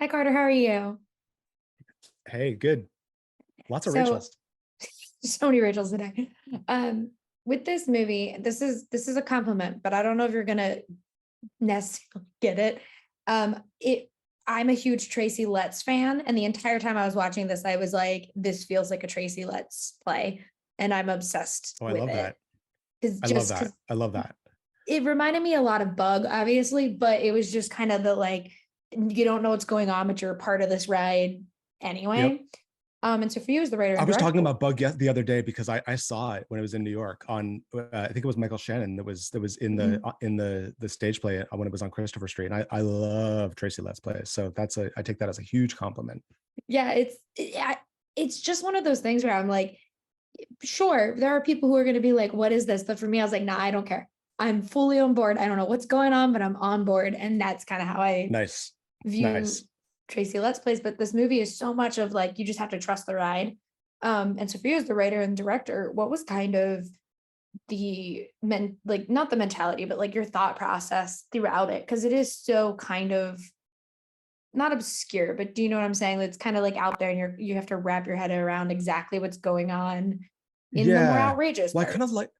Hi Carter, how are you? Hey, good. Lots of So, Rachels. so many Rachels today. Um, with this movie, this is a compliment, but I don't know if you're gonna necessarily get it. It I'm a huge Tracy Letts fan, and the entire time I was watching this, I was like, this feels like a Tracy Letts play, and I'm obsessed Oh, I with love it. that. Because I love just that. because I love that. it reminded me a lot of Bug, obviously, but it was just kind of the like you don't know what's going on, but you're a part of this ride Yep. anyway. And so for you as the writer I and was director, talking about Bug the other day because I saw it when it was in New York on I think it was Michael Shannon that was in the mhm. the stage play when it was on Christopher Street, and I love Tracy Letts plays, so I take that as a huge compliment. Yeah, it's just one of those things where I'm like, sure, there are people who are going to be like, what is this? But for me, I was like, nah, I don't care. I'm fully on board. I don't know what's going on, but I'm on board. And that's kind of how I Nice, view nice. Tracy Let's Plays. But this movie is so much of like, you just have to trust the ride. And so for you as the writer and director, what was kind of like not the mentality, but like your thought process throughout it? Because it is so kind of not obscure, but do you know what I'm saying? It's kind of like out there and you have to wrap your head around exactly what's going on in the more Yeah. outrageous Well, I kind of parts. like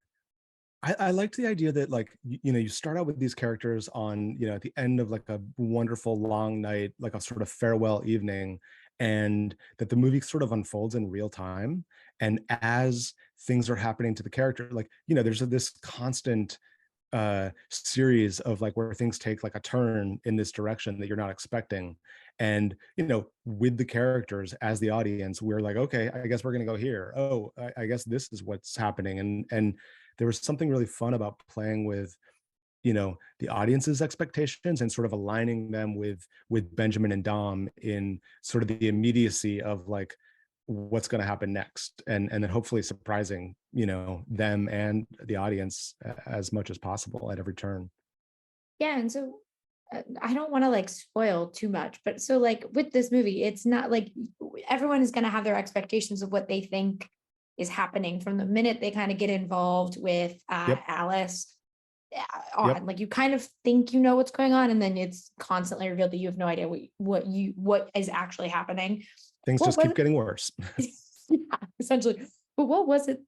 I liked the idea that, like, you start out with these characters on, at the end of like a wonderful long night, like a sort of farewell evening, and that the movie sort of unfolds in real time. And as things are happening to the character, like, there's this constant series of like where things take like a turn in this direction that you're not expecting. And with the characters as the audience, we're like, okay, I guess we're gonna go here. Oh, I guess this is what's happening. And there was something really fun about playing with the audience's expectations and sort of aligning them with Benjamin and Dom in sort of the immediacy of like what's going to happen next, and then hopefully surprising them and the audience as much as possible at every turn. Yeah, and so I don't want to like spoil too much, but so like with this movie, it's not like everyone is going to have their expectations of what they think is happening from the minute they kind of get involved with Yep. Alice on. Yep. Like you kind of think you know what's going on, and then it's constantly revealed that you have no idea what is actually happening. Things What just was keep getting worse. yeah, essentially. But what was it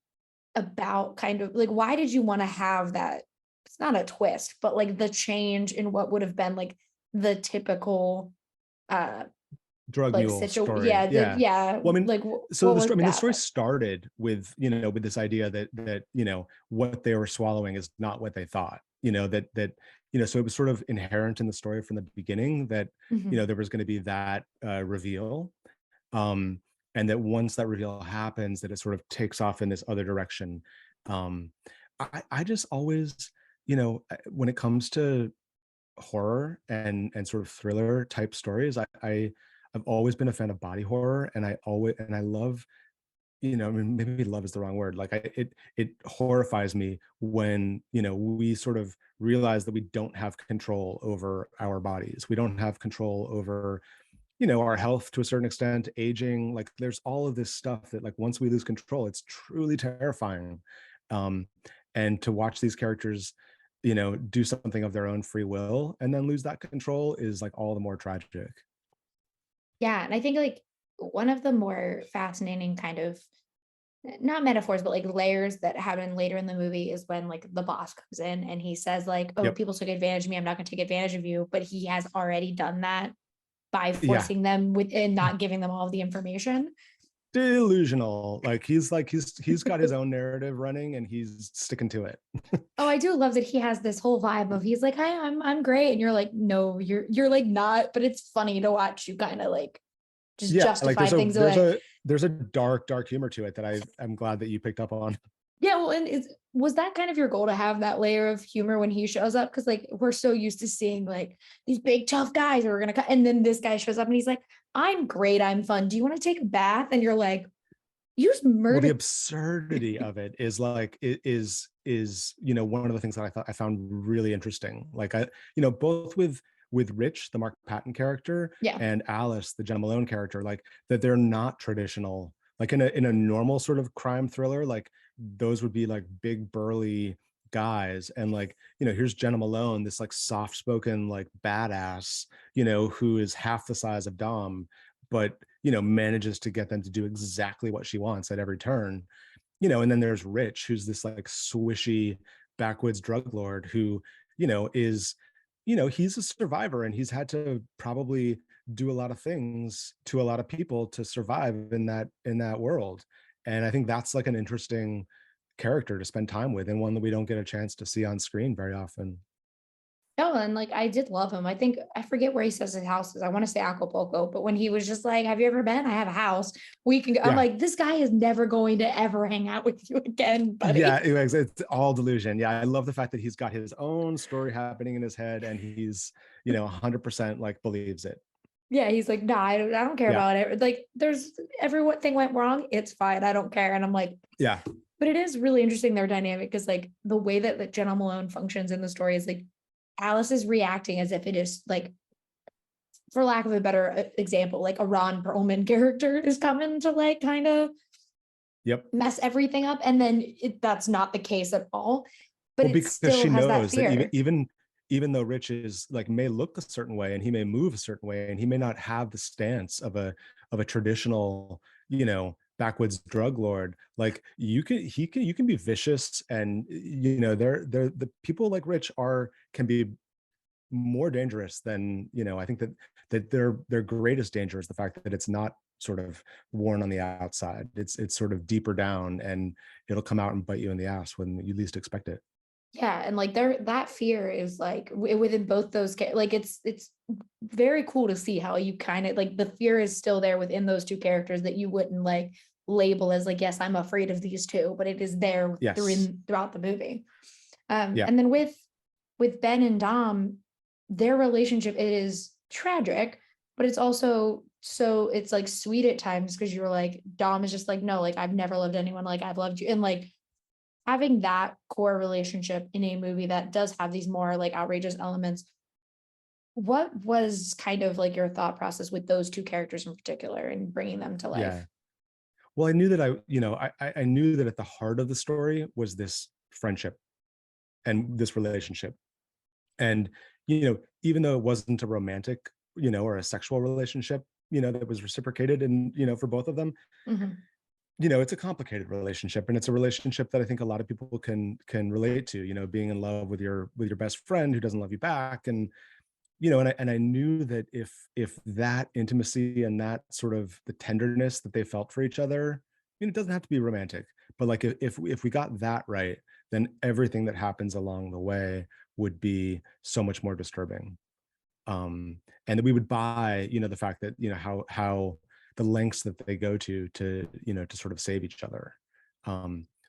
about kind of like why did you want to have that? It's not a twist, but like the change in what would have been like the typical uh Drug like mule situ story. yeah, Yeah. Well, I mean, like so what was the that story about? started with, with this idea that what they were swallowing is not what they thought. So it was sort of inherent in the story from the beginning that, Mhm. there was going to be that reveal. Um, and that once that reveal happens, that it sort of takes off in this other direction. Um, I just always, when it comes to horror and sort of thriller type stories, I've always been a fan of body horror, and I love, I mean, maybe love is the wrong word. Like it horrifies me when, we sort of realize that we don't have control over our bodies. We don't have control over, our health to a certain extent, aging. Like there's all of this stuff that, like, once we lose control, it's truly terrifying. Um, and to watch these characters, do something of their own free will and then lose that control is like all the more tragic. Yeah, and I think like one of the more fascinating kind of not metaphors, but like layers that happen later in the movie is when like the boss comes in and he says like, "Oh, Yep. people took advantage of me. I'm not going to take advantage of you." But he has already done that by Yeah. forcing them with and not giving them all of the information. Delusional. Like he's got his own narrative running and he's sticking to it. Oh, I do love that he has this whole vibe of he's like, "Hi, I'm great," and you're like, "No, you're like not." But it's funny to watch you kind of like just Yeah, like justify things there's away. a there's a dark humor to it that I'm glad that you picked up on. Yeah, well, and was that kind of your goal to have that layer of humor when he shows up? Because like we're so used to seeing like these big tough guys who are gonna cut, and then this guy shows up and he's like, "I'm great, I'm fun. Do you want to take a bath?" And you're like, "You just Well, the murdered." absurdity of it is like it is one of the things that I found really interesting. Like both with Rich, the Mark Patton character, Yeah. and Alice, the Jenna Malone character, like that they're not traditional. Like in a normal sort of crime thriller, like those would be like big burly guys, and like, here's Jenna Malone, this like soft-spoken like badass, who is half the size of Dom, but manages to get them to do exactly what she wants at every turn. And then there's Rich, who's this like swishy backwoods drug lord who, is, he's a survivor, and he's had to probably do a lot of things to a lot of people to survive in that world. And I think that's like an interesting character to spend time with, and one that we don't get a chance to see on screen very often. No, and like I did love him. I think I forget where he says his house is. I want to say Acapulco, but when he was just like, "Have you ever been? I have a house. We can go." I'm Yeah. like, this guy is never going to ever hang out with you again, Yeah, buddy. it's all delusion. Yeah, I love the fact that he's got his own story happening in his head, and he's 100% like believes it. Yeah, he's like, "Nah, I don't care Yeah. about it. Like, there's everyone thing went wrong. It's fine. I don't care." And I'm like, Yeah. but it is really interesting their dynamic because like the way that Jenna Malone functions in the story is like Alice is reacting as if it is like, for lack of a better example, like a Ron Perlman character is coming to like kind of Yep. mess everything up, and then that's not the case at all. But Well, it because still she has that knows that even fear. even even though Rich is like may look a certain way, and he may move a certain way, and he may not have the stance of a traditional, backwoods drug lord, like you can be vicious, and they're the people like Rich are can be more dangerous than, I think that their greatest danger is the fact that it's not sort of worn on the outside. It's sort of deeper down, and it'll come out and bite you in the ass when you least expect it. Yeah, and like there, that fear is like within both those like it's very cool to see how you kind of like the fear is still there within those two characters that you wouldn't like label as like, yes, I'm afraid of these two, but it is there Yes. throughout the movie. Yeah. And then with Ben and Dom, their relationship, it is tragic, but it's also so it's like sweet at times because you're like, Dom is just like, no, like I've never loved anyone like I've loved you. And like having that core relationship in a movie that does have these more like outrageous elements, what was kind of like your thought process with those two characters in particular and bringing them to Yeah. life? Well, I knew that I knew that at the heart of the story was this friendship and this relationship. And, even though it wasn't a romantic, or a sexual relationship, that was reciprocated, and, for both of them, Mhm. it's a complicated relationship, and it's a relationship that I think a lot of people can relate to, being in love with your best friend who doesn't love you back. And, and I knew that if that intimacy and that sort of the tenderness that they felt for each other, it doesn't have to be romantic, but like if we got that right, then everything that happens along the way would be so much more disturbing. And that we would buy, the fact that, how the lengths that they go to sort of save each other.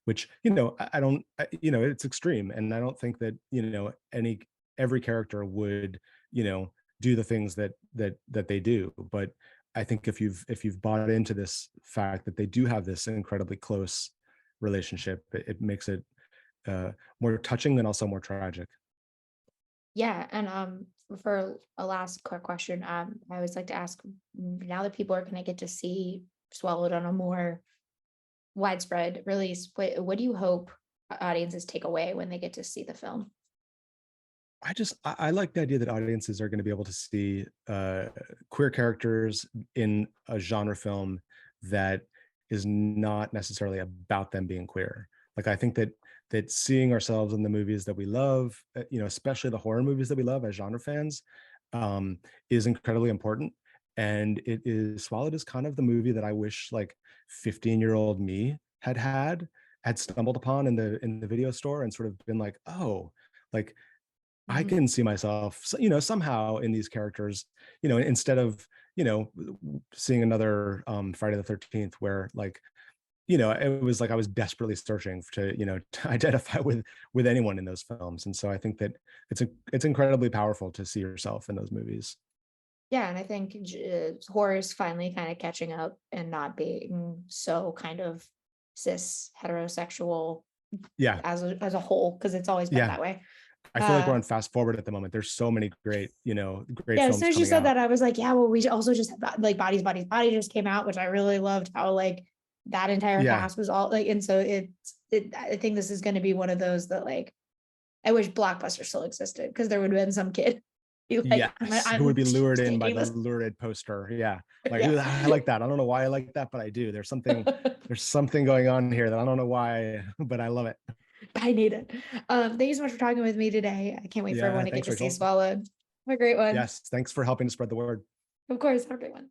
Which, I don't, it's extreme. And I don't think that, every character would, do the things that they do. But I think if you've bought into this fact that they do have this incredibly close relationship, it makes it more touching and also more tragic. Yeah, and for a last quick question, I always like to ask, now that people are going to get to see Swallowed on a more widespread release, what do you hope audiences take away when they get to see the film? I like the idea that audiences are going to be able to see queer characters in a genre film that is not necessarily about them being queer. Like I think that seeing ourselves in the movies that we love, especially the horror movies that we love as genre fans, is incredibly important. And it is Swallowed is kind of the movie that I wish like 15-year-old me had stumbled upon in the video store and sort of been like, oh, like I Mhm. can see myself, somehow in these characters, instead of, seeing another Friday the 13th where like, it was like I was desperately searching to, to identify with anyone in those films. And so I think that it's incredibly powerful to see yourself in those movies. Yeah, and I think horror is finally kind of catching up and not being so kind of cis heterosexual Yeah. as a whole because it's always been Yeah. that way. I feel like we're Uh, on fast forward at the moment. There's so many great yeah, as soon films as you coming said out. that, I was like, yeah, well, we also just have like Body just came out, which I really loved how like that entire Yeah. cast was all like, and so I think this is going to be one of those that like I wish Blockbuster still existed because there would have been some kid be like, Yes, who would I'm be lured in by taking the this. lurid poster. Yeah. Like, Yeah. I like that. I don't know why I like that, but I do. There's something going on here that I don't know why, but I love it. I need it. Thank you so much for talking with me today. I can't wait for everyone Yeah, to get thanks, to see Rachel. Swallowed. Have a great one. Yes, thanks for helping to spread the word. Of course, have a great one.